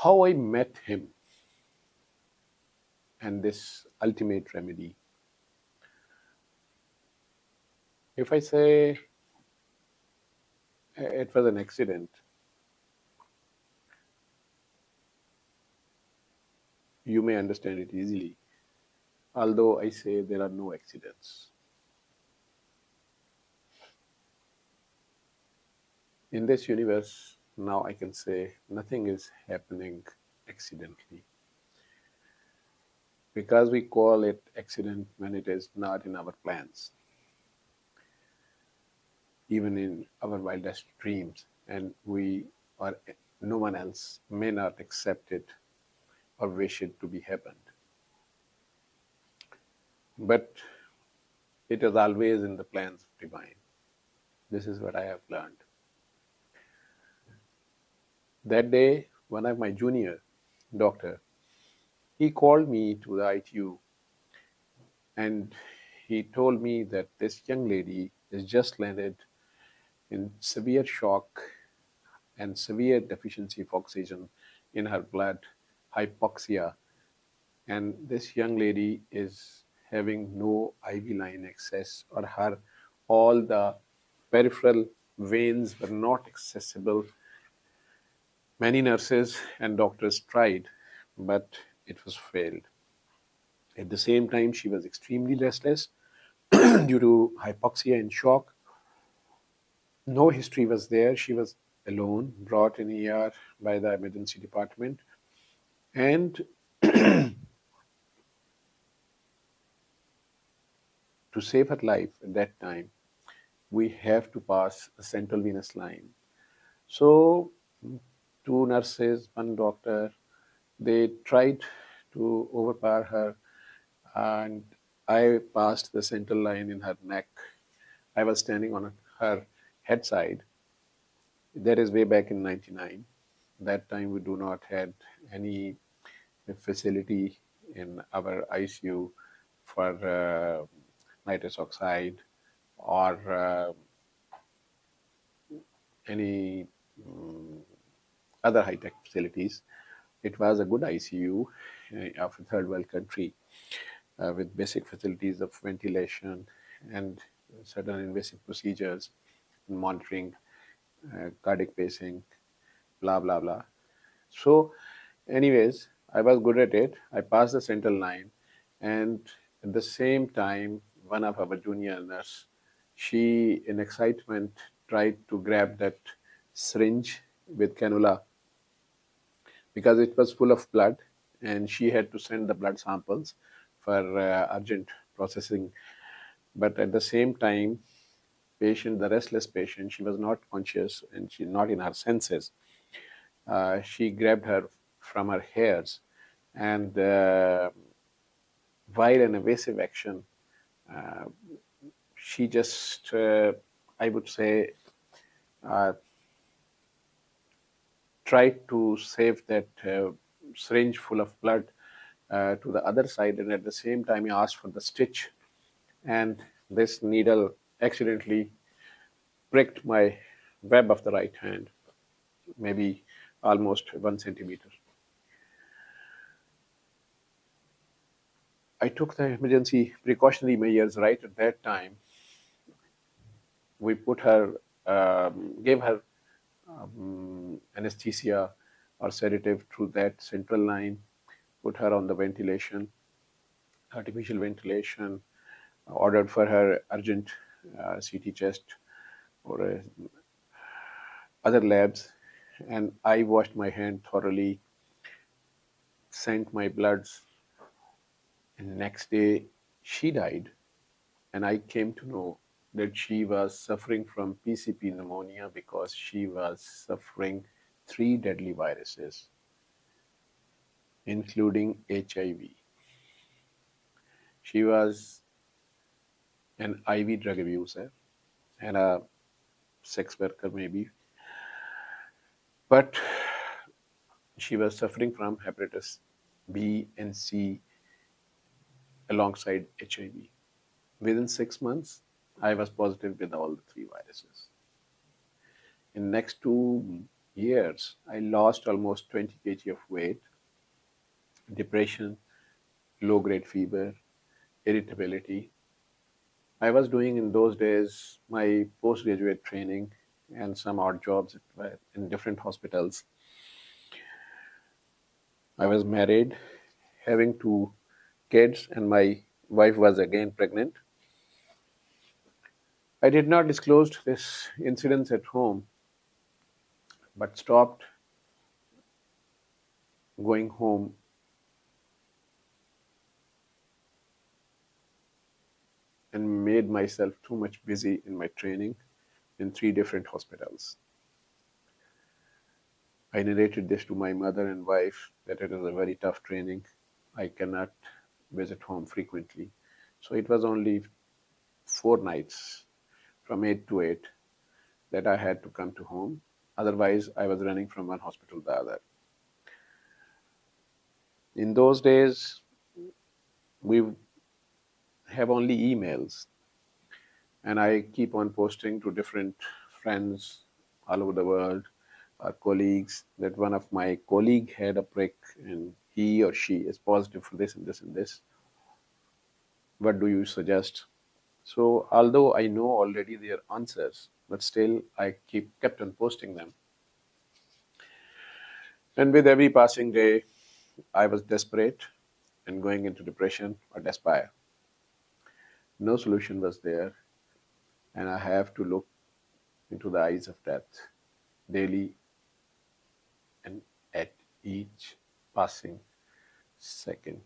how I met him and this ultimate remedy. If I say it was an accident, you may understand it easily. Although I say there are no accidents. In this universe, now I can say nothing is happening accidentally. Because we call it accident when it is not in our plans, even in our wildest dreams, and we or no one else may not accept it or wish it to be happened. But it is always in the plans of divine. This is what I have learned. That day, one of my junior doctor, he called me to the ITU and he told me that this young lady is just landed in severe shock and severe deficiency of oxygen in her blood, hypoxia, and this young lady is having no IV line access, or her all the peripheral veins were not accessible. Many nurses and doctors tried, but it was failed. At the same time, she was extremely restless due to hypoxia and shock. No history was there. She was alone, brought in ER by the emergency department. And to save her life at that time, we have to pass a central venous line. So, two nurses, one doctor, they tried to overpower her, and I passed the central line in her neck. I was standing on her head side. That is way back in 99. That time we do not had any facility in our ICU for nitrous oxide or any other high-tech facilities. It was a good ICU of a third world country with basic facilities of ventilation and certain invasive procedures, monitoring, cardiac pacing, blah, blah, blah. So, anyways, I was good at it. I passed the central line, and at the same time, one of our junior nurse, she, in excitement, tried to grab that syringe with cannula because it was full of blood, and she had to send the blood samples for urgent processing. But at the same time, patient, the restless patient, she was not conscious and she not in her senses. She grabbed her from her hairs, and while an evasive action, uh, she just, I would say, uh, tried to save that syringe full of blood to the other side, and at the same time, he asked for the stitch, and this needle accidentally pricked my web of the right hand, maybe almost 1 centimeter. I took the emergency precautionary measures right at that time. We put her, gave her anesthesia or sedative through that central line, put her on the ventilation, artificial ventilation, ordered for her urgent CT chest or other labs, and I washed my hand thoroughly, sent my bloods, and next day she died, and I came to know that she was suffering from PCP pneumonia because she was suffering 3 deadly viruses, including HIV. She was an IV drug abuser and a sex worker, maybe, but she was suffering from hepatitis B and C alongside HIV. Within 6 months, I was positive with all the 3 viruses. In next years, I lost almost 20 kg of weight, depression, low grade fever, irritability. I was doing in those days my postgraduate training and some odd jobs in different hospitals. I was married, having two kids, and my wife was again pregnant. I did not disclose this incident at home, but stopped going home and made myself too much busy in my training in three different hospitals. I narrated this to my mother and wife that it is a very tough training. I cannot visit home frequently. So it was only 4 nights from 8 to 8 that I had to come to home. Otherwise, I was running from one hospital to the other. In those days, we have only emails, and I keep on posting to different friends all over the world, our colleagues, that one of my colleague had a prick and he or she is positive for this and this and this. What do you suggest? So although I know already their answers, but still I kept on posting them. And with every passing day, I was desperate and going into depression or despair. No solution was there, and I have to look into the eyes of death daily and at each passing second.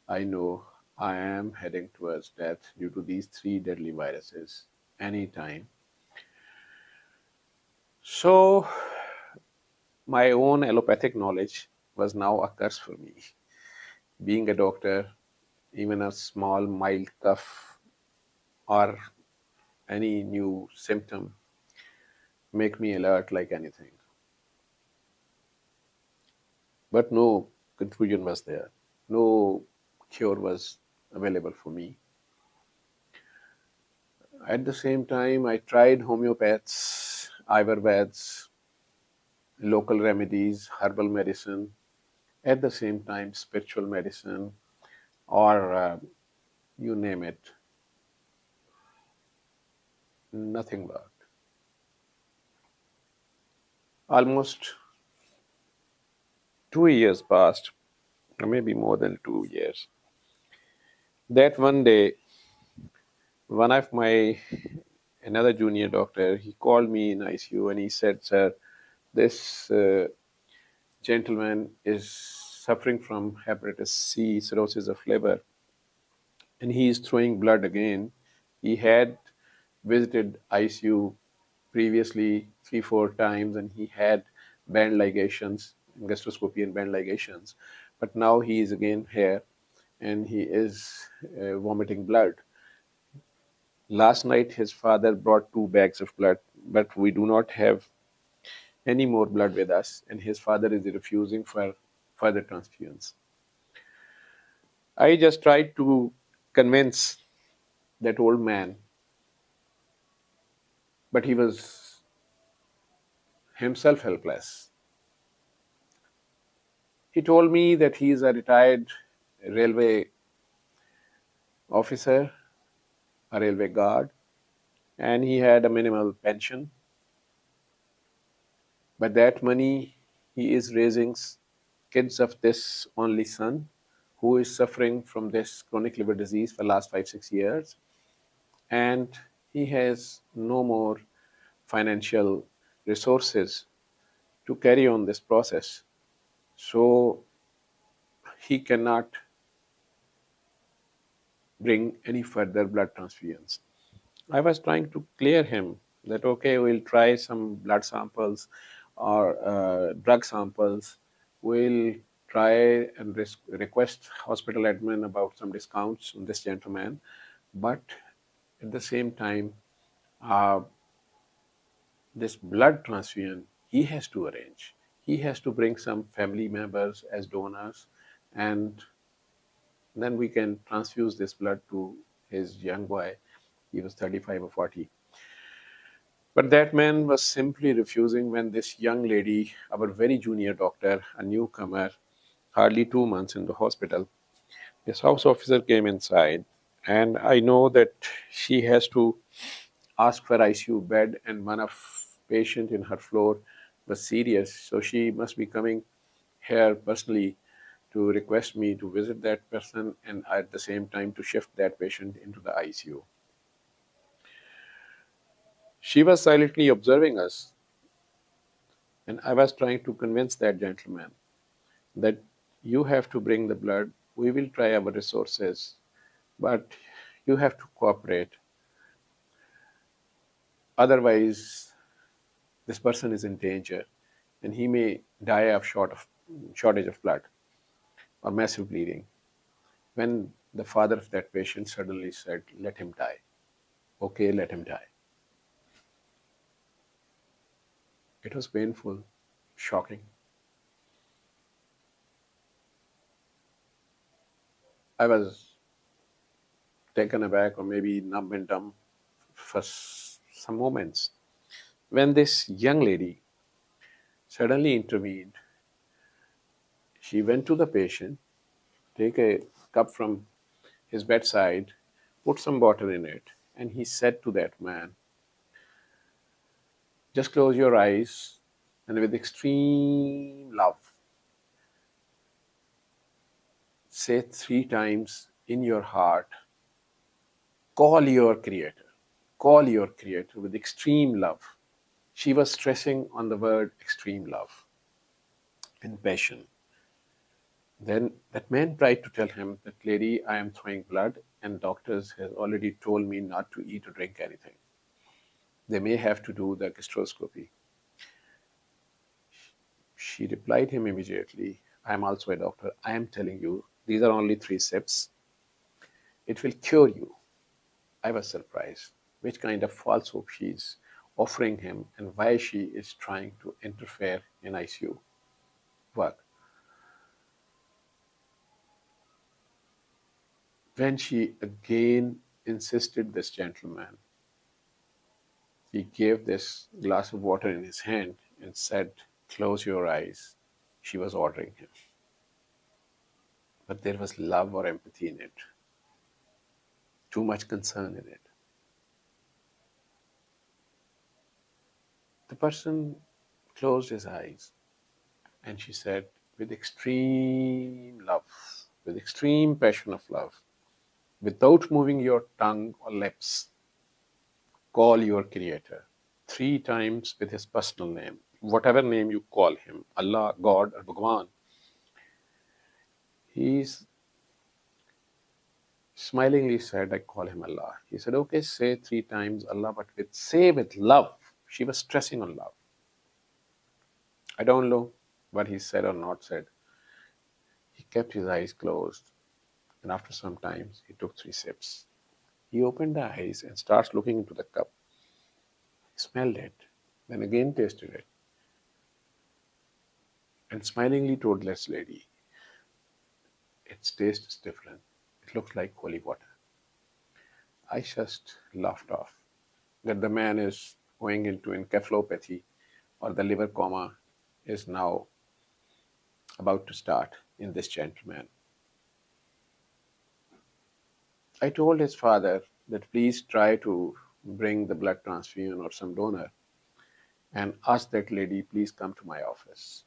I know I am heading towards death due to these three deadly viruses anytime. So, my own allopathic knowledge was now a curse for me. Being a doctor, even a small, mild cough or any new symptom make me alert like anything. But no confusion was there. No cure was available for me. At the same time, I tried homeopaths, Ayurveds, local remedies, herbal medicine, at the same time, spiritual medicine, or you name it, nothing worked. Almost 2 years passed, or maybe more than 2 years. That one day, one of my another junior doctor, he called me in ICU and he said, "Sir, this gentleman is suffering from hepatitis C, cirrhosis of liver, and he is throwing blood again. He had visited ICU previously 3 4 times, and he had band ligations, gastroscopy and band ligations, but now he is again here, and he is vomiting blood. Last night, his father brought 2 bags of blood, but we do not have any more blood with us, and his father is refusing for further transfusions." I just tried to convince that old man, but he was himself helpless. He told me that he is a retired railway officer, a railway guard, and he had a minimal pension. But that money he is raising kids of this only son who is suffering from this chronic liver disease for the last 5 6 years, and he has no more financial resources to carry on this process. So he cannot bring any further blood transfusions. I was trying to clear him that okay, we'll try some blood samples or drug samples. We'll try and request hospital admin about some discounts on this gentleman, but at the same time, uh, this blood transfusion he has to arrange. He has to bring some family members as donors, and then we can transfuse this blood to his young boy. He was 35 or 40. But that man was simply refusing when this young lady, our very junior doctor, a newcomer, hardly 2 months in the hospital, this house officer came inside, and I know that she has to ask for ICU bed, and one of patient in her floor was serious, so she must be coming here personally to request me to visit that person and at the same time to shift that patient into the ICU. She was silently observing us, and I was trying to convince that gentleman that you have to bring the blood. We will try our resources, but you have to cooperate. Otherwise, this person is in danger and he may die of shortage of blood or massive bleeding. When the father of that patient suddenly said, "Let him die." Okay, let him die. It was painful, shocking. I was taken aback or maybe numb and dumb for some moments. When this young lady suddenly intervened, she went to the patient, take a cup from his bedside, put some water in it, and he said to that man, "Just close your eyes and with extreme love, say 3 times in your heart, call your creator. Call your creator with extreme love." She was stressing on the word extreme love and passion. Then that man tried to tell him that, "Lady, I am throwing blood and doctors has already told me not to eat or drink anything. They may have to do the gastroscopy." She replied him immediately, "I am also a doctor. I am telling you, these are only 3 sips. It will cure you." I was surprised which kind of false hope she is offering him and why she is trying to interfere in ICU work. When she again insisted this gentleman, he gave this glass of water in his hand and said, "Close your eyes." She was ordering him. But there was love or empathy in it, too much concern in it. The person closed his eyes and she said, with extreme love, with extreme passion of love, without moving your tongue or lips, call your creator 3 times with his personal name, whatever name you call him, Allah, God, or Bhagwan. He smilingly said, "I call him Allah." He said, "Okay, say 3 times Allah, but say with love." She was stressing on love. I don't know what he said or not said. He kept his eyes closed, and after some time, he took 3 sips. He opened the eyes and starts looking into the cup. He smelled it, then again tasted it, and smilingly told this lady, "Its taste is different. It looks like holy water." I just laughed off that the man is going into encephalopathy or the liver coma is now about to start in this gentleman. I told his father that please try to bring the blood transfusion or some donor and ask that lady, please come to my office.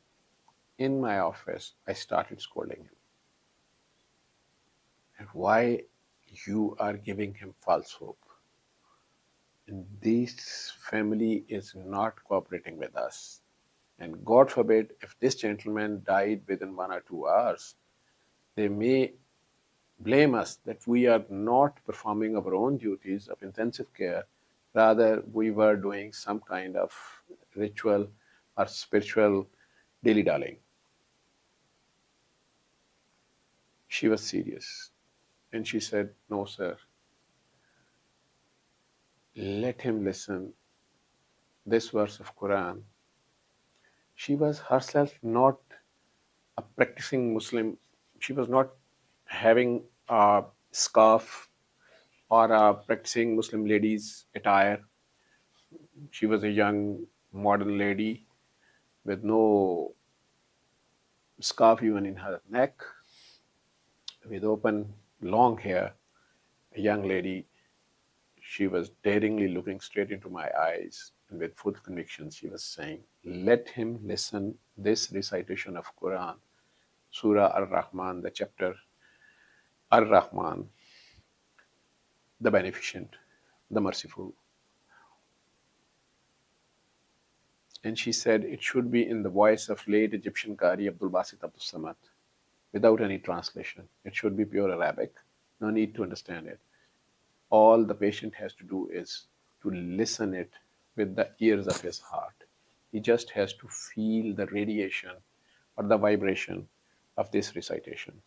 In my office, I started scolding him. And why you are giving him false hope? And this family is not cooperating with us. And God forbid, if this gentleman died within 1 or 2 hours, they may blame us that we are not performing our own duties of intensive care. Rather, we were doing some kind of ritual or spiritual dilly dallying. She was serious and she said, "No, sir, let him listen this verse of Quran." She was herself not a practicing Muslim. She was not having a scarf or a practicing Muslim lady's attire. She was a young modern lady with no scarf even in her neck, with open long hair, a young lady. She was daringly looking straight into my eyes, and with full conviction she was saying, let him listen this recitation of Quran, Surah Ar-Rahman, the chapter Ar-Rahman, the beneficent, the merciful. And she said it should be in the voice of late Egyptian Qari Abdul Basit Abdul Samad, without any translation. It should be pure Arabic. No need to understand it. All the patient has to do is to listen it with the ears of his heart. He just has to feel the radiation or the vibration of this recitation.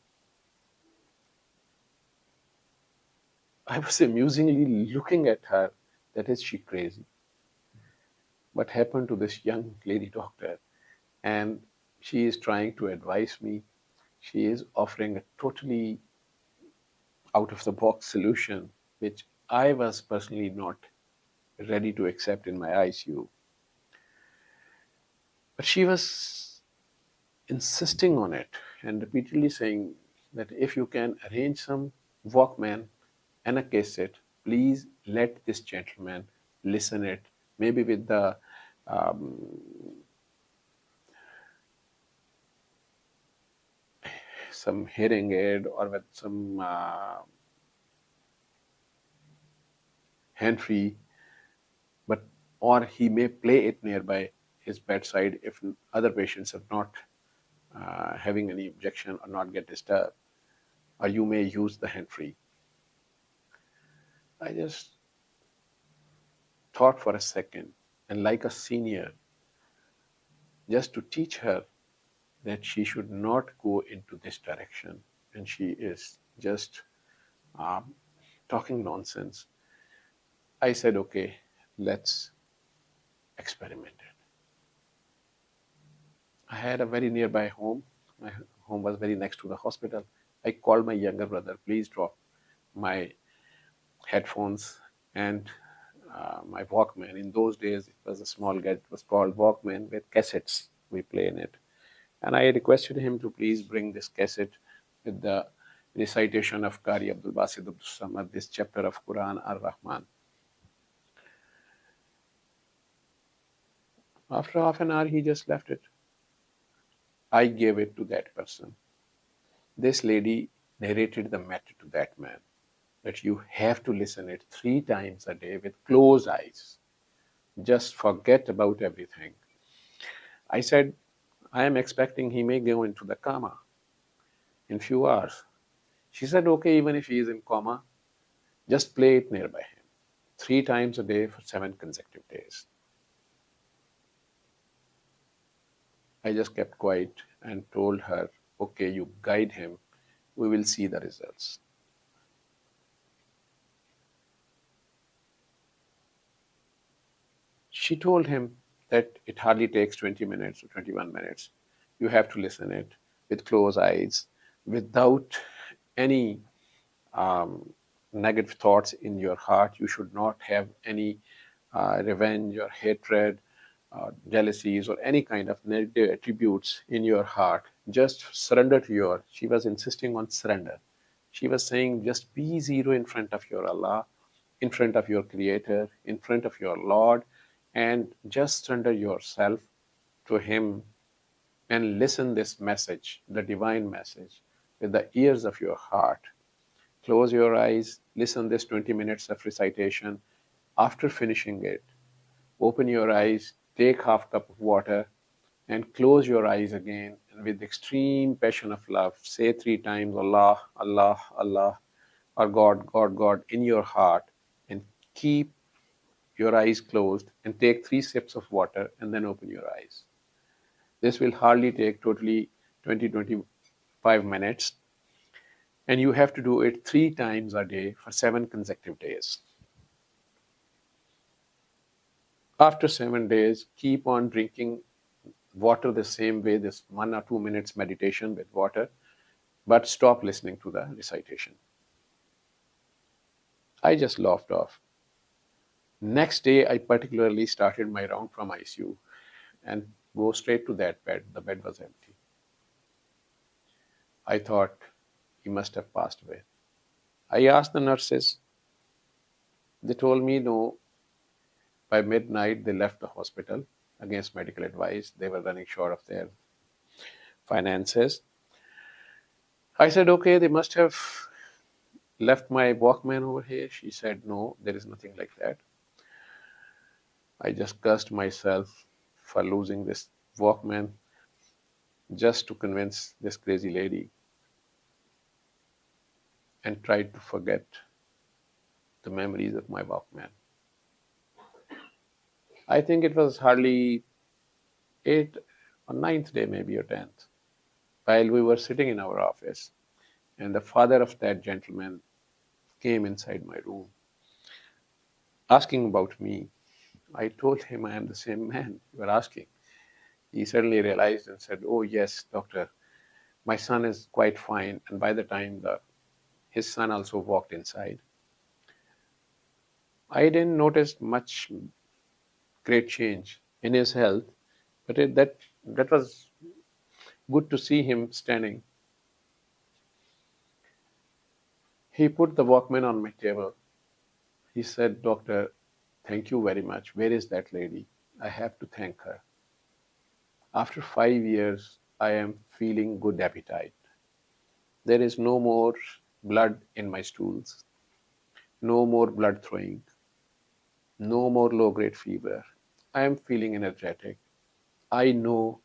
I was amusingly looking at her, that is she crazy? What happened to this young lady doctor? And she is trying to advise me. She is offering a totally out of the box solution, which I was personally not ready to accept in my ICU. But she was insisting on it and repeatedly saying that if you can arrange some Walkman and a cassette, please let this gentleman listen it, maybe with the some hearing aid or with some hand free, but or he may play it nearby his bedside if other patients are not having any objection or not get disturbed, or you may use the hand free. I just thought for a second, and like a senior, just to teach her that she should not go into this direction, and she is just um, talking nonsense. I said, okay, let's experiment it. I had a very nearby home. My home was very next to the hospital. I called my younger brother, please drop my headphones and my Walkman. In those days, it was a small gadget, it was called Walkman with cassettes we play in it. And I requested him to please bring this cassette with the recitation of Qari Abdul Basit Abdul Samad, this chapter of Quran Ar-Rahman. After half an hour, he just left it. I gave it to that person. This lady narrated the matter to that man, that you have to listen it 3 times a day with closed eyes. Just forget about everything. I said, I am expecting he may go into the coma in few hours. She said, okay, even if he is in coma, just play it nearby him 3 times a day for 7 consecutive days. I just kept quiet and told her, okay, you guide him, we will see the results. She told him that it hardly takes 20 minutes or 21 minutes. You have to listen it with closed eyes, without any negative thoughts in your heart. You should not have any revenge or hatred, jealousies, or any kind of negative attributes in your heart. Just surrender to your. She was insisting on surrender. She was saying, just be zero in front of your Allah, in front of your Creator, in front of your Lord, and just surrender yourself to Him and listen this message, the divine message, with the ears of your heart. Close your eyes, listen this 20 minutes of recitation. After finishing it, open your eyes, take half cup of water, and close your eyes again. And with extreme passion of love, say 3 times Allah, Allah, Allah, or God, God, God in your heart, and keep your eyes closed and take 3 sips of water and then open your eyes. This will hardly take totally 20-25 minutes, and you have to do it 3 times a day for 7 consecutive days. After 7 days, keep on drinking water the same way, this 1 or 2 minutes meditation with water, but stop listening to the recitation. I just laughed off. Next day, I particularly started my round from ICU and go straight to that bed. The bed was empty. I thought he must have passed away. I asked the nurses. They told me no. By midnight, they left the hospital against medical advice. They were running short of their finances. I said, okay, they must have left my Walkman over here. She said, no, there is nothing like that. I just cursed myself for losing this Walkman just to convince this crazy lady and tried to forget the memories of my Walkman. I think it was hardly 8th or 9th day, maybe, or 10th, while we were sitting in our office, and the father of that gentleman came inside my room asking about me. I told him I am the same man you were asking. He suddenly realized and said, oh, yes, doctor, my son is quite fine. And by the time his son also walked inside, I didn't notice much great change in his health, but that was good to see him standing. He put the Walkman on my table. He said, doctor, thank you very much. Where is that lady? I have to thank her. After 5 years, I am feeling good appetite. There is no more blood in my stools, no more blood throwing, no more low grade fever. I am feeling energetic. I know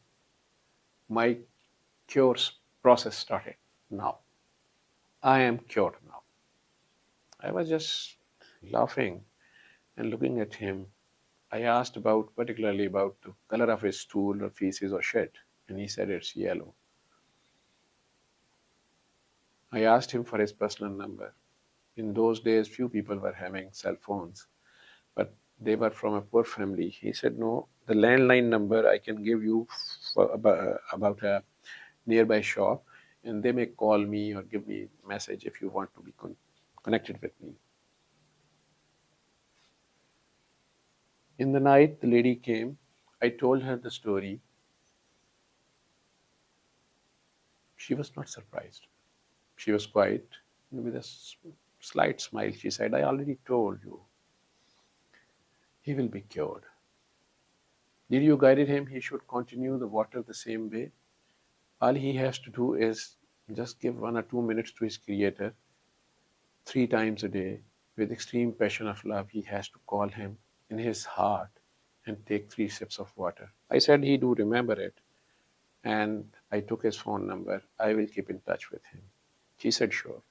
my cure process started now. I am cured now. I was just laughing and looking at him. I asked particularly about the color of his stool or feces or shit, and he said it's yellow. I asked him for his personal number. In those days, few people were having cell phones, but they were from a poor family. He said, no, the landline number I can give you for about a nearby shop, and they may call me or give me a message if you want to be connected with me. In the night, the lady came. I told her the story. She was not surprised. She was quiet. With a slight smile, she said, I already told you. He will be cured. Did you guide him? He should continue the water the same way. All he has to do is just give 1 or 2 minutes to his creator 3 times a day with extreme passion of love. He has to call him in his heart and take 3 sips of water. I said he do remember it, and I took his phone number. I will keep in touch with him. She said sure.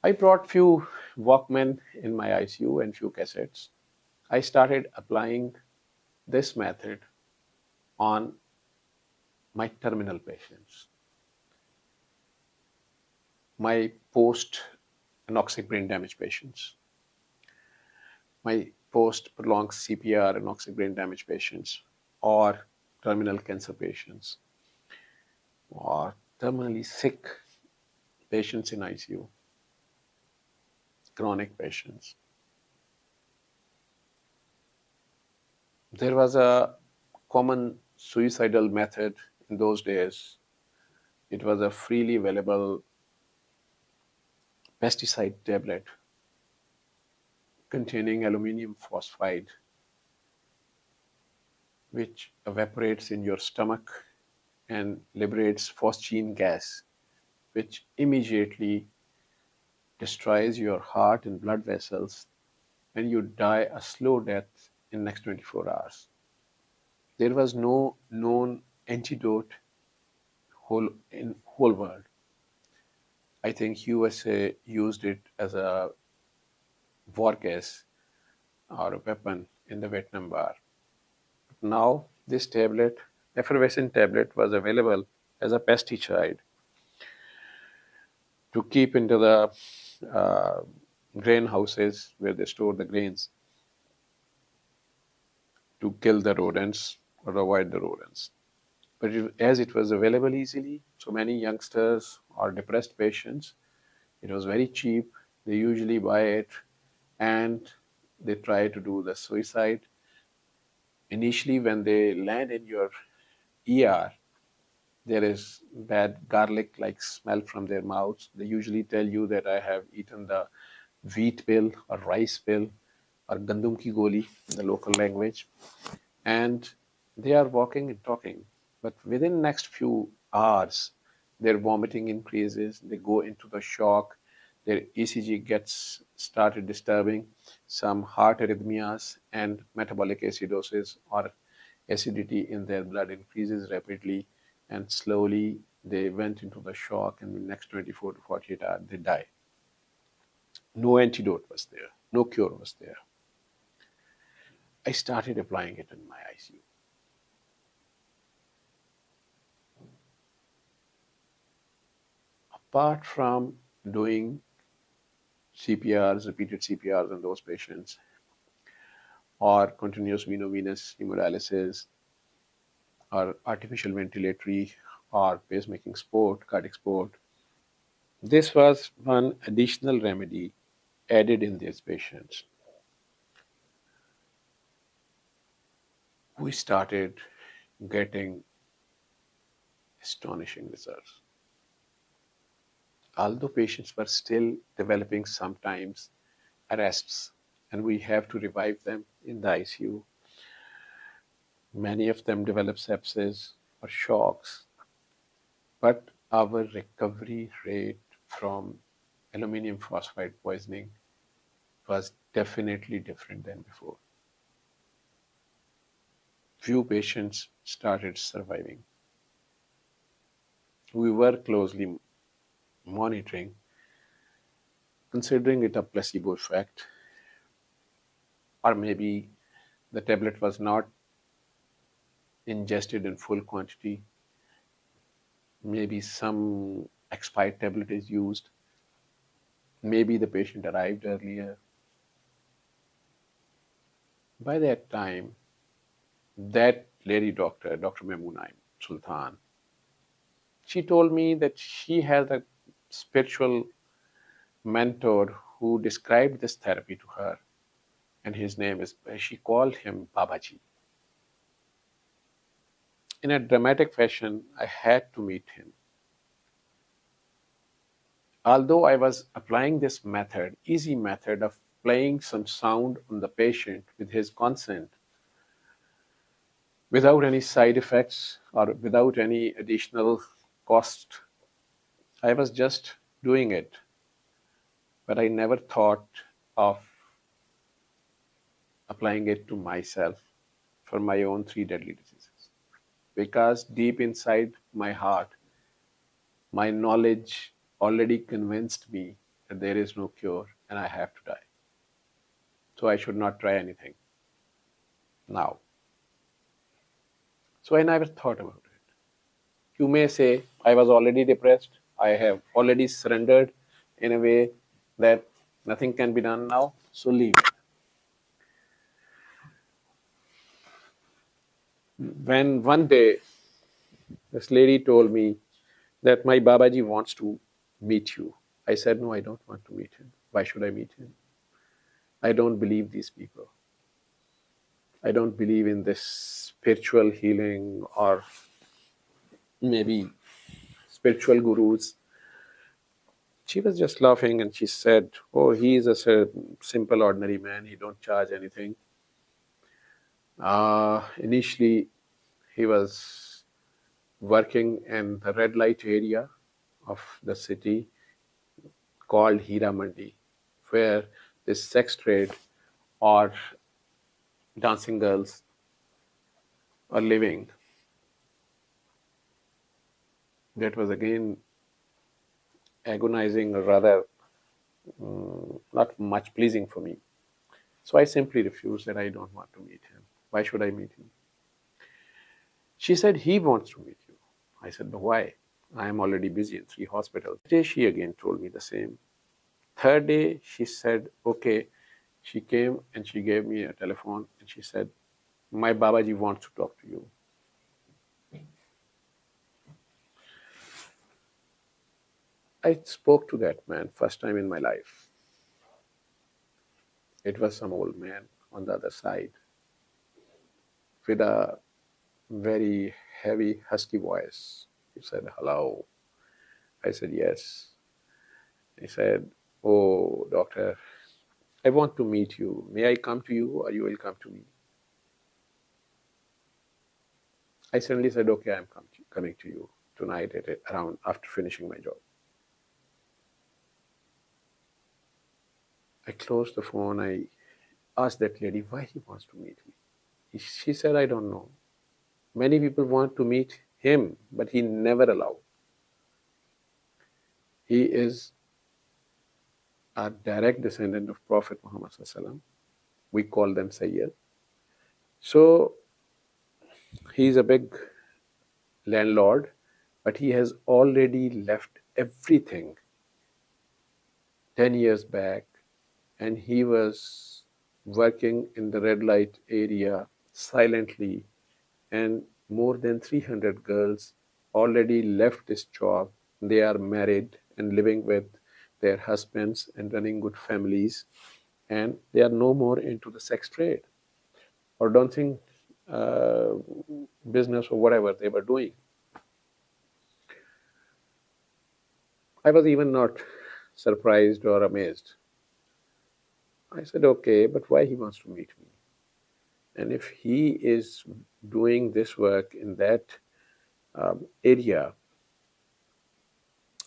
I brought few Walkmen in my ICU and few cassettes. I started applying this method on my terminal patients, my post-anoxic brain damage patients, my post-prolonged CPR anoxic brain damage patients, or terminal cancer patients, or terminally sick patients in ICU, chronic patients. There was a common suicidal method in those days. It was a freely available pesticide tablet containing aluminum phosphide, which evaporates in your stomach and liberates phosgene gas, which immediately destroys your heart and blood vessels, and you die a slow death in next 24 hours. There was no known antidote in whole world. I think USA used it as a war gas or a weapon in the Vietnam War. Now this tablet, effervescent tablet, was available as a pesticide to keep into the uh, grain houses where they store the grains to kill the rodents or avoid the rodents. But as it was available easily, so many youngsters or depressed patients It was very cheap. They usually buy it and they try to do the suicide. Initially, when they land in your ER, there is bad garlic like smell from their mouths. They usually tell you that I have eaten the wheat pill or rice pill or gandum ki goli in the local language. And they are walking and talking. But within next few hours, their vomiting increases, they go into the shock, their ECG gets started disturbing, some heart arrhythmias and metabolic acidosis or acidity in their blood increases rapidly, and slowly they went into the shock, and in the next 24 to 48 hours they die. No antidote was there, no cure was there. I started applying it in my ICU. Apart from doing CPRs, repeated CPRs on those patients, or continuous veno-venous hemodialysis, or artificial ventilatory, or pacemaking support, cardiac support, this was one additional remedy added in these patients. We started getting astonishing results. Although patients were still developing sometimes arrests, and we have to revive them in the ICU, many of them develop sepsis or shocks, but our recovery rate from aluminum phosphide poisoning was definitely different than before. Few patients started surviving. We were closely monitoring, considering it a placebo effect, or maybe the tablet was not ingested in full quantity. Maybe some expired tablet is used. Maybe the patient arrived earlier. By that time, that lady doctor, Dr. Mamoona Sultan, she told me that she has a spiritual mentor who described this therapy to her, and his name is, she called him Babaji. In a dramatic fashion, I had to meet him. Although I was applying this method, easy method of playing some sound on the patient with his consent, without any side effects or without any additional cost, I was just doing it. But I never thought of applying it to myself for my own three deadly diseases. Because deep inside my heart, my knowledge already convinced me that there is no cure and I have to die. So I should not try anything now. So I never thought about it. You may say, I was already depressed. I have already surrendered in a way that nothing can be done now. So leave it. When one day this lady told me that my Babaji wants to meet you, I said, no, I don't want to meet him. Why should I meet him? I don't believe these people. I don't believe in this spiritual healing or maybe spiritual gurus. She was just laughing and she said, oh, he is a simple, ordinary man. He don't charge anything. Initially, he was working in the red light area of the city called Hira Mandi, where this sex trade or dancing girls are living. That was again agonizing, or rather not much pleasing for me. So I simply refused that I don't want to meet him. Why should I meet him? She said, he wants to meet you. I said, no, why? I am already busy in 3 hospitals. Today she again told me the same. Third day, she said, okay. She came and she gave me a telephone and she said, my Babaji wants to talk to you. I spoke to that man first time in my life. It was some old man on the other side with a very heavy, husky voice. He said, "Hello." I said, "Yes." He said, "Oh, doctor, I want to meet you. May I come to you or you will come to me?" I suddenly said, "Okay, I'm coming to you tonight at around after finishing my job." I closed the phone. I asked that lady why he wants to meet me. She said, "I don't know. Many people want to meet him, but he never allowed. He is a direct descendant of Prophet Muhammad SAW. We call them Sayyid. So he's a big landlord, but he has already left everything 10 years back, and he was working in the red light area silently, and more than 300 girls already left this job. They are married and living with their husbands and running good families, and they are no more into the sex trade or dancing uh, business or whatever they were doing. I was even not surprised or amazed. I said, "Okay, but why he wants to meet me? And if he is doing this work in that area,"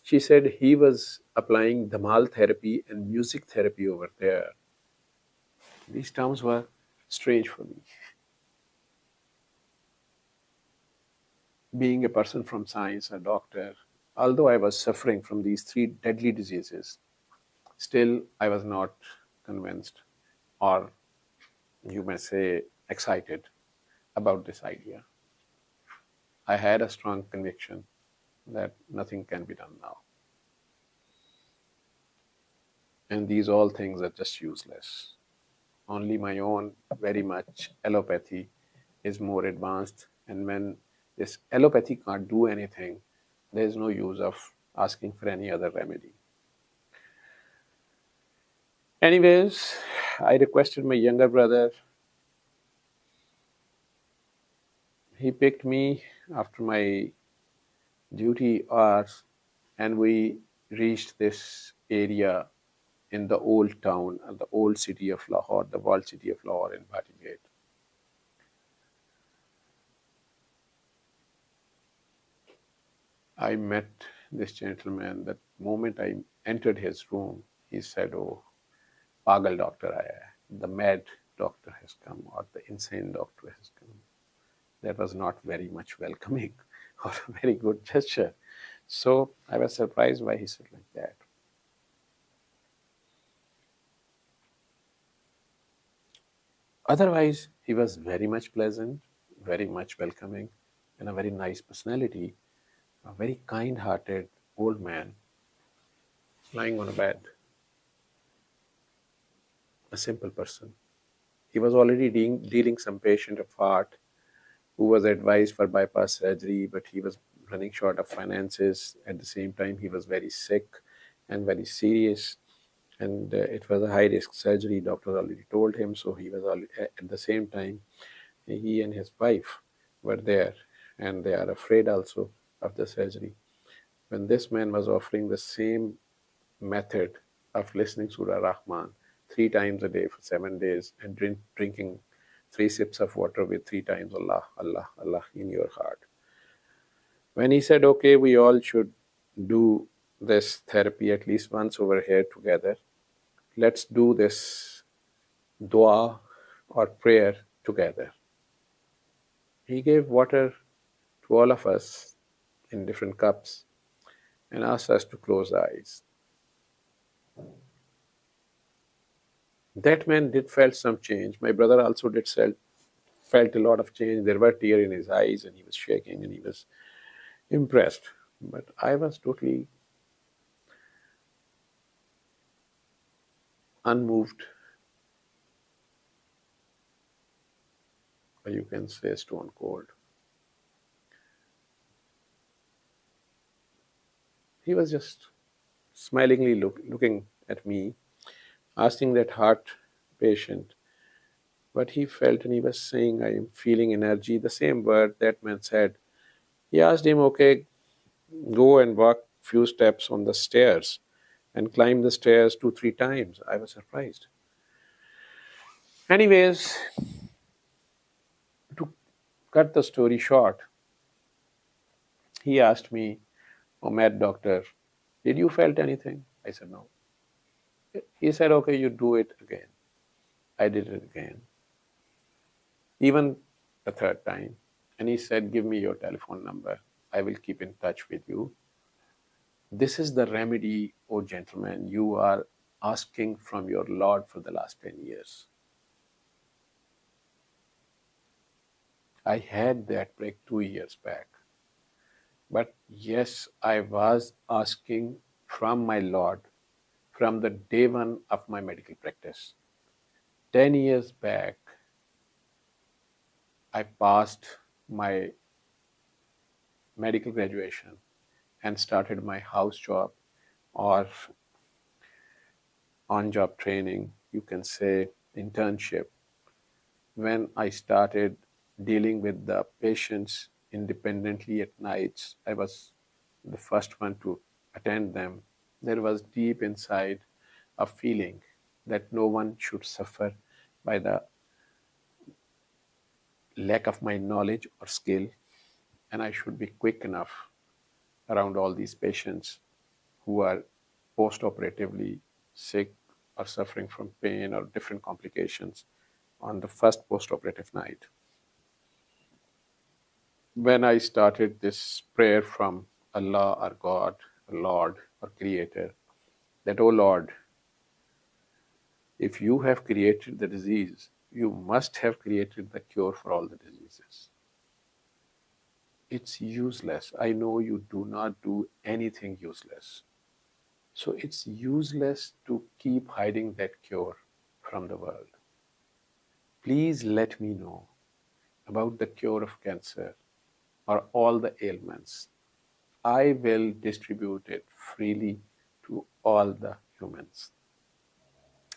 she said he was applying Dhamal therapy and music therapy over there. These terms were strange for me. Being a person from science, a doctor, although I was suffering from these three deadly diseases, still I was not convinced, or you may say excited about this idea. I had a strong conviction that nothing can be done now. And these all things are just useless. Only my own very much allopathy is more advanced. And when this allopathy can't do anything, there is no use of asking for any other remedy. Anyways, I requested my younger brother. He picked me after my duty hours, and we reached this area in the old town, the old city of Lahore, the walled city of Lahore in Bati Gate. I met this gentleman. The moment I entered his room, he said, "Oh, Pagal doctor aaya hai. The mad doctor has come, or the insane doctor has come." That was not very much welcoming or a very good gesture. So I was surprised why he said like that. Otherwise, he was very much pleasant, very much welcoming, and a very nice personality, a very kind hearted old man lying on a bed, a simple person. He was already dealing some patient of heart who was advised for bypass surgery, but he was running short of finances. At the same time, he was very sick and very serious, and it was a high risk surgery. Doctors already told him. So he was at the same time, he and his wife were there, and they are afraid also of the surgery. When this man was offering the same method of listening Surah Rahman 3 times a day for 7 days and drinking 3 sips of water with 3 times Allah, Allah, Allah in your heart. When he said, "Okay, we all should do this therapy at least once over here together, let's do this dua or prayer together." He gave water to all of us in different cups and asked us to close our eyes. That man did felt some change. My brother also did felt a lot of change. There were tears in his eyes, and he was shaking, and he was impressed. But I was totally unmoved, or you can say stone cold. He was just smilingly looking at me, asking that heart patient what he felt, and he was saying, I am feeling energy, the same word that man said. He asked him, okay, go and walk few steps on the stairs and climb the stairs 2 3 times. I was surprised. Anyways, to cut the story short, he asked me, oh, mad doctor, did you felt anything? I said, no. He said, okay, you do it again. I did it again, even the third time. And he said, give me your telephone number. I will keep in touch with you. This is the remedy, O gentleman, you are asking from your Lord for the last 10 years. I had that break 2 years back. But yes, I was asking from my Lord from the day one of my medical practice. 10 years back, I passed my medical graduation and started my house job or on job training, you can say internship. When I started dealing with the patients independently at nights, I was the first one to attend them. There was deep inside a feeling that no one should suffer by the lack of my knowledge or skill, and I should be quick enough around all these patients who are post operatively sick or suffering from pain or different complications on the first post operative night. When I started this prayer from Allah or God, or Lord or Creator, that, oh Lord, if you have created the disease, you must have created the cure for all the diseases. It's useless. I know you do not do anything useless. So it's useless to keep hiding that cure from the world. Please let me know about the cure of cancer or all the ailments. I will distribute it freely to all the humans.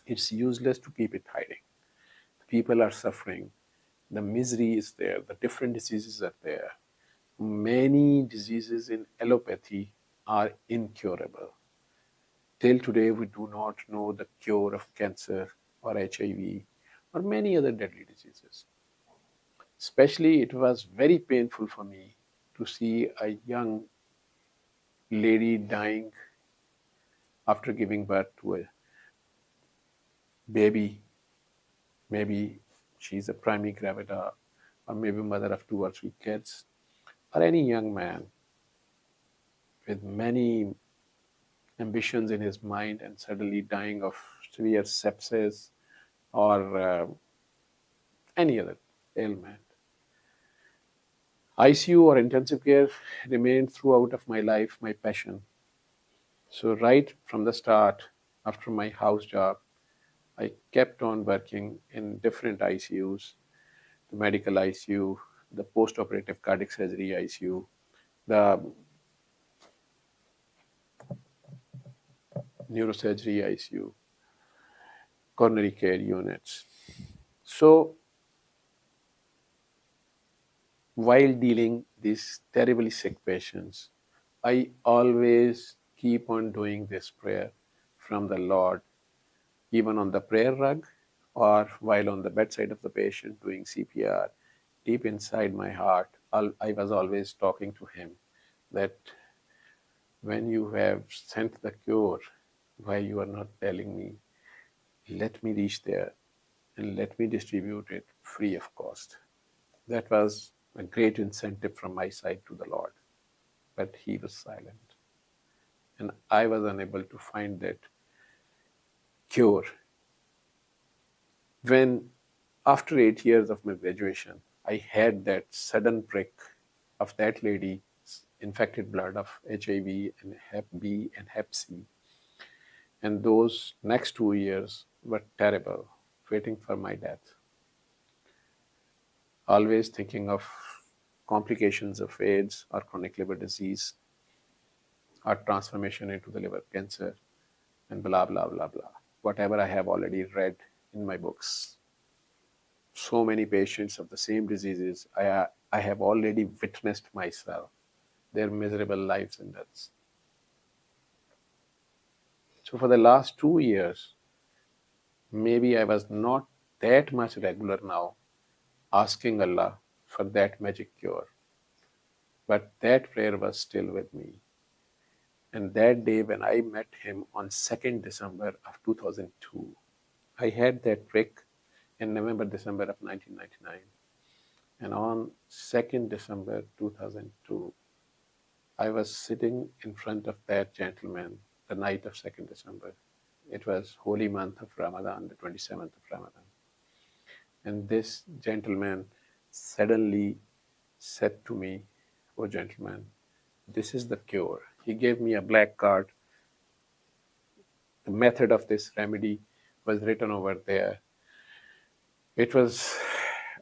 It's useless to keep it hiding. People are suffering. The misery is there. The different diseases are there. Many diseases in allopathy are incurable. Till today, we do not know the cure of cancer or HIV or many other deadly diseases. Especially, it was very painful for me to see a young lady dying after giving birth to a baby. Maybe she's a primary gravida, or maybe mother of 2 or 3 kids, or any young man with many ambitions in his mind and suddenly dying of severe sepsis or any other ailment. ICU or intensive care remained throughout of my life my passion. So right from the start, after my house job, I kept on working in different ICUs, the medical ICU, the post-operative cardiac surgery ICU, the neurosurgery ICU, coronary care units. So while dealing these terribly sick patients, I always keep on doing this prayer from the Lord, even on the prayer rug or while on the bedside of the patient doing CPR. Deep inside my heart, I was always talking to him that when you have sent the cure, why you are not telling me? Let me reach there and let me distribute it free of cost. That was a great incentive from my side to the Lord. But he was silent. And I was unable to find that cure. When, after 8 years of my graduation, I had that sudden prick of that lady's infected blood of HIV and Hep B and Hep C. And those next 2 years were terrible, waiting for my death. Always thinking of complications of AIDS or chronic liver disease, or transformation into the liver cancer, and blah, blah, blah, blah. Whatever I have already read in my books. So many patients of the same diseases, I have already witnessed myself, their miserable lives and deaths. So for the last 2 years, maybe I was not that much regular now asking Allah for that magic cure. But that prayer was still with me. And that day when I met him on 2nd December of 2002, I had that prick in November, December of 1999. And on 2nd December 2002, I was sitting in front of that gentleman the night of 2nd December. It was holy month of Ramadan, the 27th of Ramadan. And this gentleman suddenly said to me, "Oh, gentleman, this is the cure." He gave me a black card. The method of this remedy was written over there. It was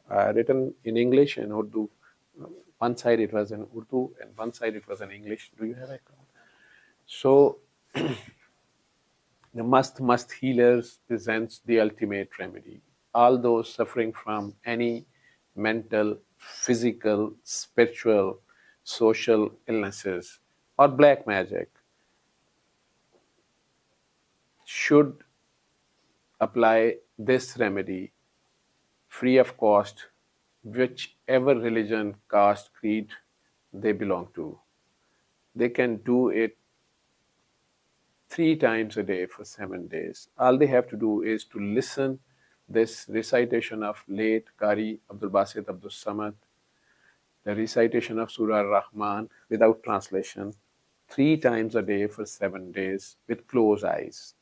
written in English and Urdu. One side it was in Urdu and one side it was in English. Do you have a card? So the Mast Healers presents the ultimate remedy. All those suffering from any mental, physical, spiritual, social illnesses or black magic should apply this remedy free of cost, whichever religion, caste, creed they belong to. They can do it 3 times a day for 7 days. All they have to do is to listen this recitation of late Qari Abdul Basit Abdul Samad, the recitation of Surah Ar-Rahman without translation, 3 times a day for 7 days with closed eyes.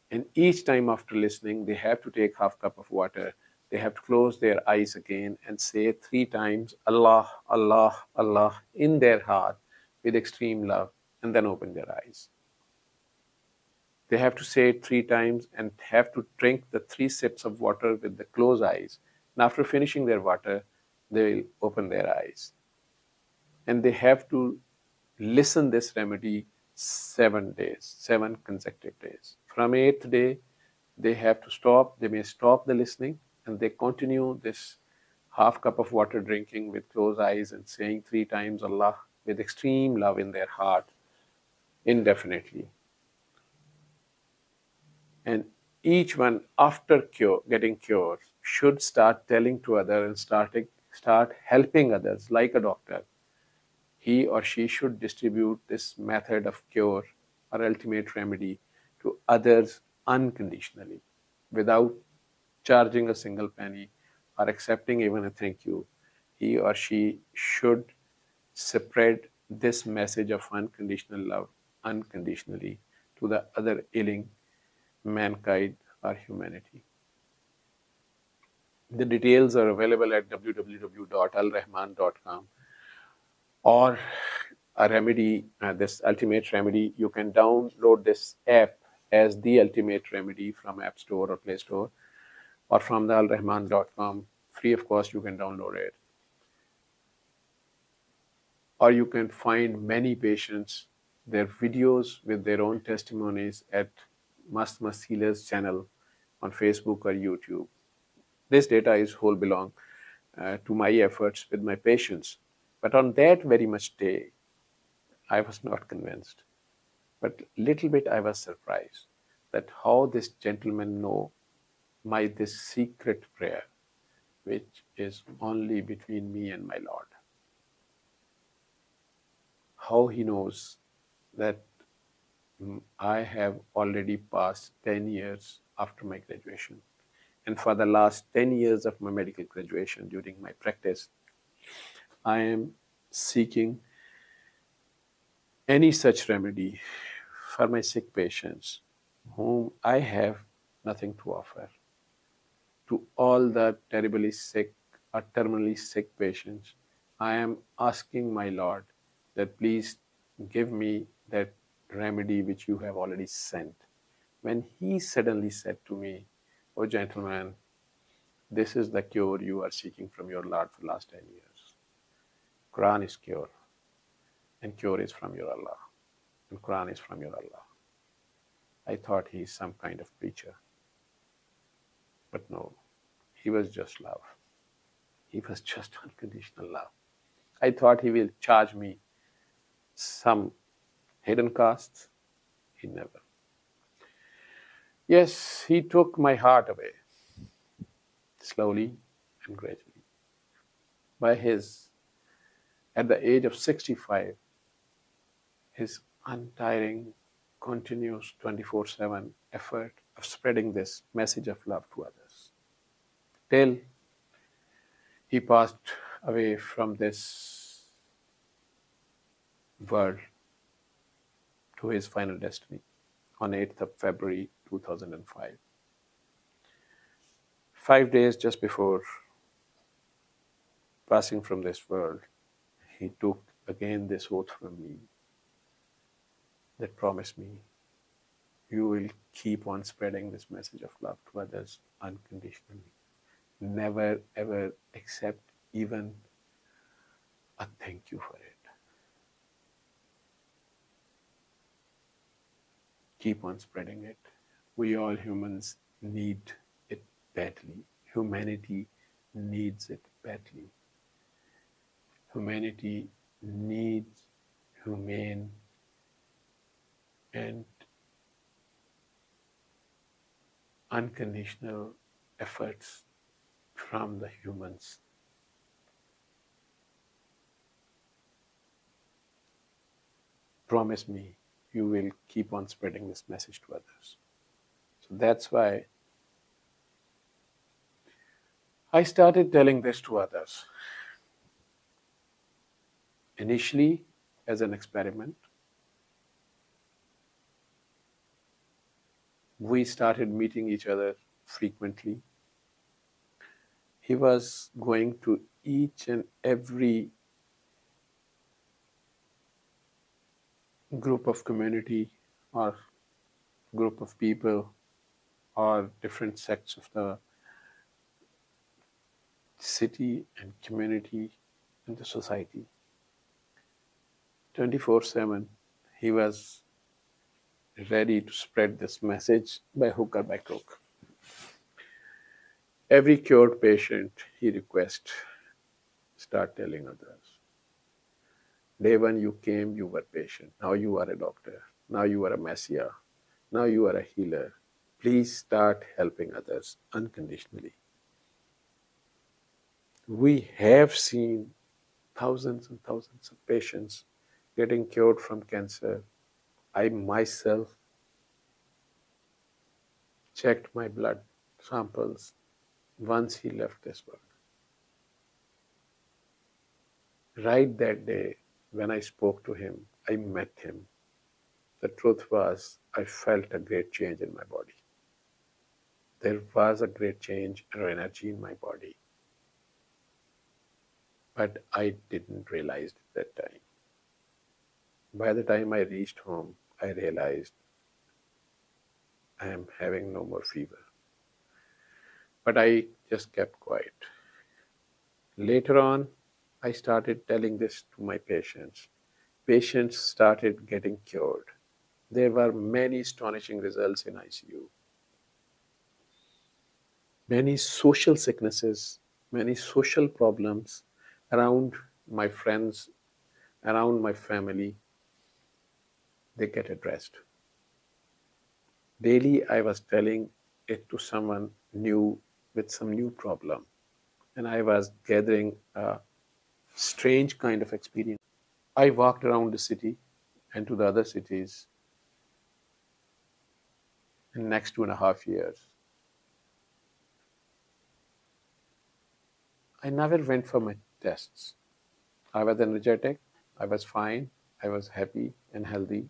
And each time after listening, they have to take half cup of water. They have to close their eyes again and say 3 times Allah, Allah, Allah in their heart with extreme love, and then open their eyes. They have to say it 3 times and have to drink the 3 sips of water with the closed eyes. And after finishing their water, they will open their eyes. And they have to listen this remedy 7 days, 7 consecutive days. From 8th day, they have to stop. They may stop the listening and they continue this half cup of water drinking with closed eyes and saying 3 times Allah with extreme love in their heart indefinitely. And each one after getting cured should start telling to others and start helping others like a doctor. He or she should distribute this method of cure or ultimate remedy to others unconditionally without charging a single penny or accepting even a thank you. He or she should spread this message of unconditional love unconditionally to the other ailing mankind or humanity. The details are available at www.alrahman.com, or a remedy, this ultimate remedy. You can download this app as the ultimate remedy from App Store or Play Store, or from the alrahman.com. Free of cost, you can download it. Or you can find many patients, their videos with their own testimonies at Mast Healers channel on Facebook or YouTube. This data is whole belong to my efforts with my patients. But on that very much day, I was not convinced. But little bit I was surprised that how this gentleman know this secret prayer, which is only between me and my Lord. How he knows that I have already passed 10 years after my graduation. And for the last 10 years of my medical graduation during my practice, I am seeking any such remedy for my sick patients whom I have nothing to offer. To all the terribly sick or terminally sick patients, I am asking my Lord that please give me that remedy which you have already sent. When he suddenly said to me, "Oh gentleman, this is the cure you are seeking from your Lord for the last 10 years. Quran is cure, and cure is from your Allah." and Quran is from your Allah. I thought he is some kind of preacher. But no, he was just love. He was just unconditional love. I thought he will charge me some hidden costs. He never. Yes, he took my heart away, slowly and gradually. By his, at the age of 65, his untiring, continuous 24/7 effort of spreading this message of love to others, till he passed away from this world to his final destiny on 8th of February 2005. 5 days just before passing from this world, he took again this oath from me that promised me, you will keep on spreading this message of love to others unconditionally. Never ever accept even a thank you for it. Keep on spreading it. We all humans need it badly. Humanity needs it badly. Humanity needs humane and unconditional efforts from the humans. Promise me you will keep on spreading this message to others. So that's why I started telling this to others. Initially, as an experiment, we started meeting each other frequently. He was going to each and every group of community or group of people or different sects of the city and community and the society. 24/7, he was ready to spread this message by hook or by crook. Every cured patient he requests, start telling others. Day one you came, you were patient. Now you are a doctor. Now you are a messiah. Now you are a healer. Please start helping others unconditionally. We have seen thousands and thousands of patients getting cured from cancer. I myself checked my blood samples once he left this world. Right that day, when I spoke to him, I met him. The truth was, I felt a great change in my body. There was a great change or energy in my body. But I didn't realize it that time. By the time I reached home, I realized I am having no more fever. But I just kept quiet. Later on, I started telling this to my patients. Patients started getting cured. There were many astonishing results in ICU. Many social sicknesses, many social problems around my friends, around my family, they get addressed. Daily, I was telling it to someone new with some new problem, and I was gathering a strange kind of experience. I walked around the city and to the other cities in the next 2.5 years. I never went for my tests. I was energetic, I was fine, I was happy and healthy.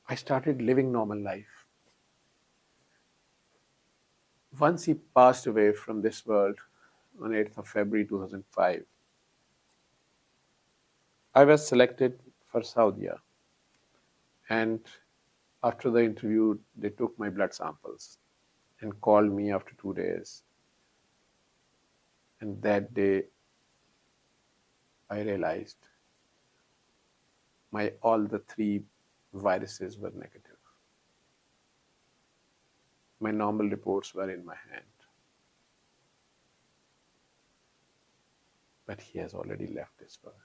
I started living normal life. Once he passed away from this world on 8th of February 2005, I was selected for Saudi, and after the interview, they took my blood samples and called me after 2 days. And that day, I realized my all the three viruses were negative. My normal reports were in my hand. But he has already left this world.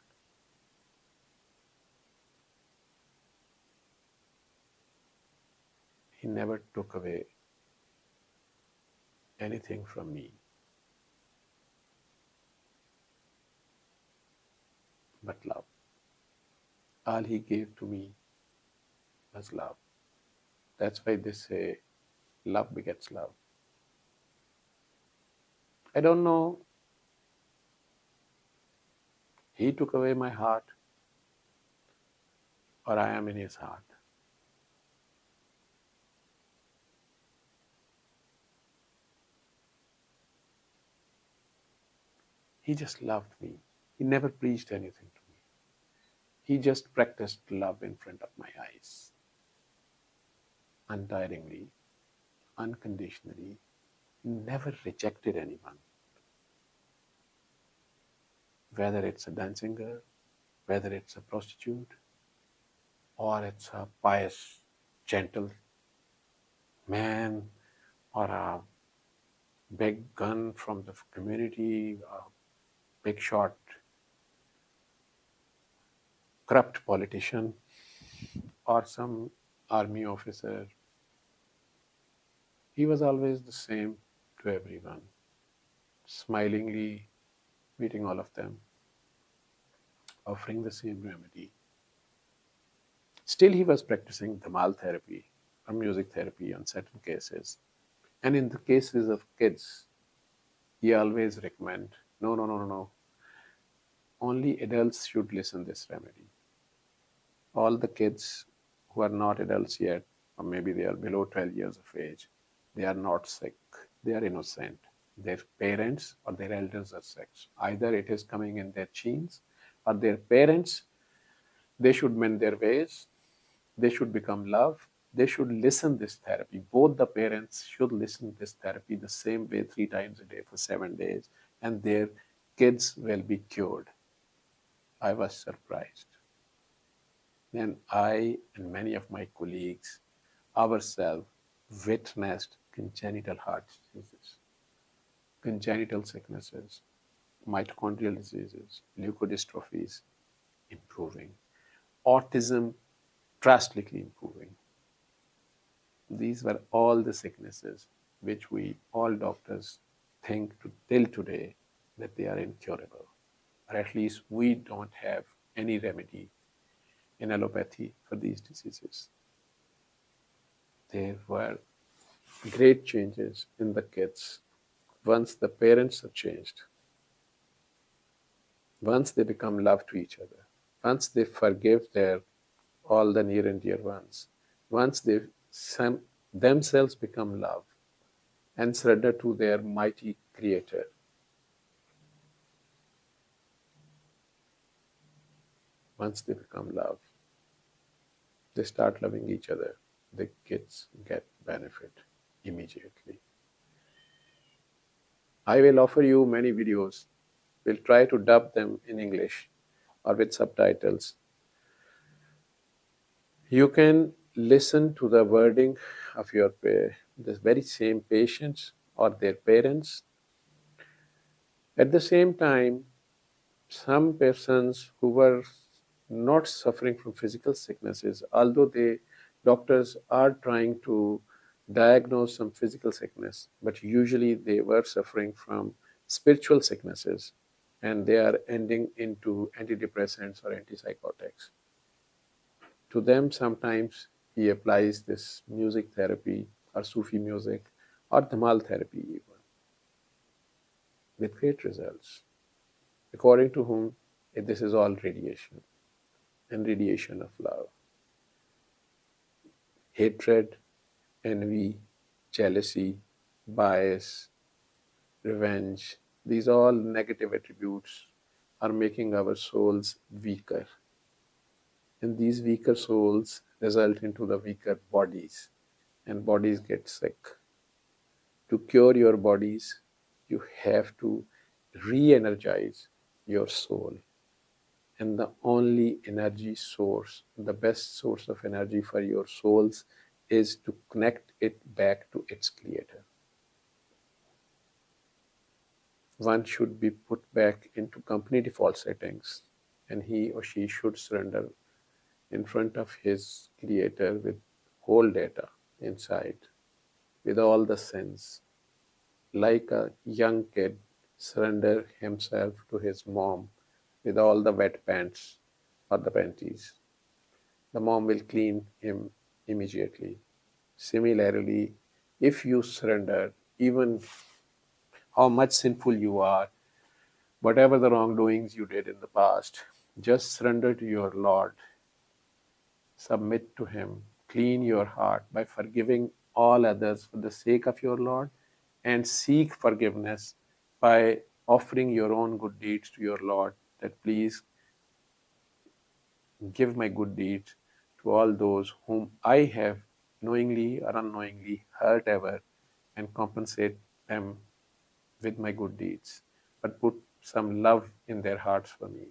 He never took away anything from me but love. All he gave to me was love. That's why they say love begets love. I don't know, he took away my heart or I am in his heart. He just loved me. He never preached anything to me. He just practiced love in front of my eyes, untiringly, unconditionally. He never rejected anyone, whether it's a dancing girl, whether it's a prostitute, or it's a pious, gentle man, or a big gun from the community, a big shot, corrupt politician, or some army officer. He was always the same to everyone, smilingly meeting all of them, offering the same remedy. Still, he was practicing Dhamal therapy or music therapy on certain cases. And in the cases of kids, he always recommend, no, no, no, no, no. Only adults should listen this remedy. All the kids who are not adults yet, or maybe they are below 12 years of age, they are not sick. They are innocent. Their parents or their elders are sick. Either it is coming in their genes or their parents, they should mend their ways. They should become love. They should listen this therapy. Both the parents should listen this therapy the same way 3 times a day for 7 days, and their kids will be cured. I was surprised. Then I and many of my colleagues ourselves witnessed congenital heart diseases, congenital sicknesses, mitochondrial diseases, leukodystrophies improving, autism drastically improving. These were all the sicknesses which we all doctors think till today that they are incurable, or at least we don't have any remedy in allopathy for these diseases. There were great changes in the kids once the parents are changed, once they become love to each other, once they forgive their all the near and dear ones, once they themselves become love and surrender to their mighty creator. Once they become love, they start loving each other. The kids get benefit immediately. I will offer you many videos. We'll try to dub them in English or with subtitles. You can listen to the wording of your the very same patients or their parents. At the same time, some persons who were not suffering from physical sicknesses, although doctors are trying to diagnose some physical sickness, but usually they were suffering from spiritual sicknesses and they are ending into antidepressants or antipsychotics. To them, sometimes he applies this music therapy or Sufi music or Dhamal therapy even, with great results. According to whom, this is all radiation and radiation of love. Hatred, envy, jealousy, bias, revenge, these all negative attributes are making our souls weaker. And these weaker souls result into the weaker bodies, and bodies get sick. To cure your bodies, you have to re energize your soul. and the only energy source, the best source of energy for your souls is to connect it back to its creator. One should be put back into company default settings, and he or she should surrender in front of his creator with whole data inside, with all the sins, like a young kid surrender himself to his mom with all the wet pants or the panties. The mom will clean him immediately. Similarly, if you surrender, even how much sinful you are, whatever the wrongdoings you did in the past, just surrender to your Lord, submit to Him, clean your heart by forgiving all others for the sake of your Lord, and seek forgiveness by offering your own good deeds to your Lord, that please give my good deeds to all those whom I have knowingly or unknowingly hurt ever, and compensate them with my good deeds. But put some love in their hearts for me.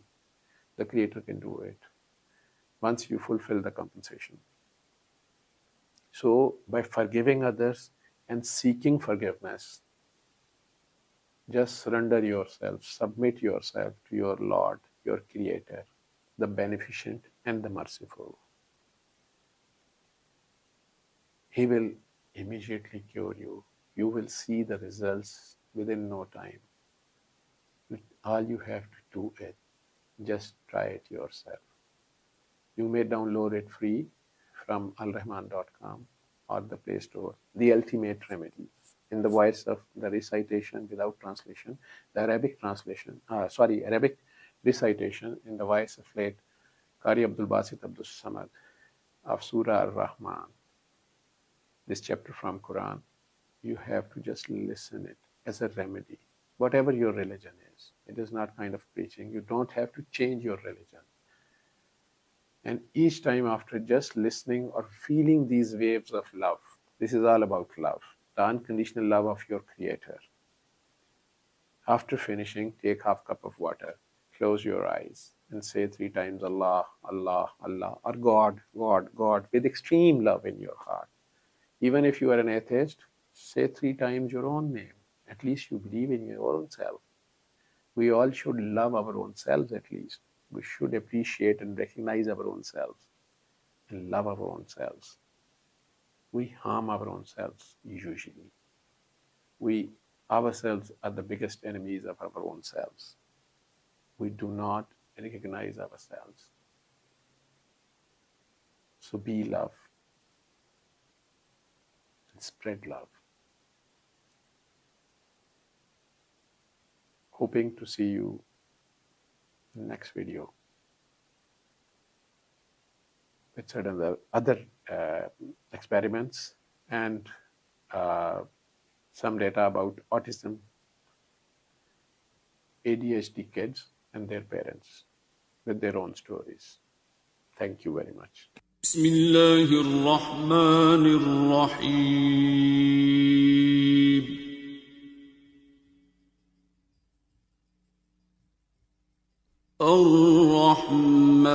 The Creator can do it once you fulfill the compensation. So, by forgiving others and seeking forgiveness, just surrender yourself, submit yourself to your Lord, your Creator, the beneficent and the merciful. He will immediately cure you. You will see the results within no time. All you have to do is just try it yourself. You may download it free from alrahman.com or the Play Store. The Ultimate Remedy, in the voice of the recitation without translation, the Arabic recitation in the voice of late Qari Abdul Basit Abdul Samad of Surah Ar-Rahman. This chapter from Quran, you have to just listen it as a remedy. Whatever your religion is, it is not kind of preaching. You don't have to change your religion. And each time after just listening or feeling these waves of love, this is all about love, the unconditional love of your Creator. After finishing, take half cup of water, close your eyes, and say 3 times Allah, Allah, Allah, or God, God, God, with extreme love in your heart. Even if you are an atheist, say 3 times your own name. At least you believe in your own self. We all should love our own selves at least. We should appreciate and recognize our own selves and love our own selves. We harm our own selves usually. We ourselves are the biggest enemies of our own selves. We do not recognize ourselves. So be love and spread love. Hoping to see you in the next video with certain other experiments and some data about autism, ADHD kids and their parents with their own stories. Thank you very much. بسم الله الرحمن الرحيم الرحمن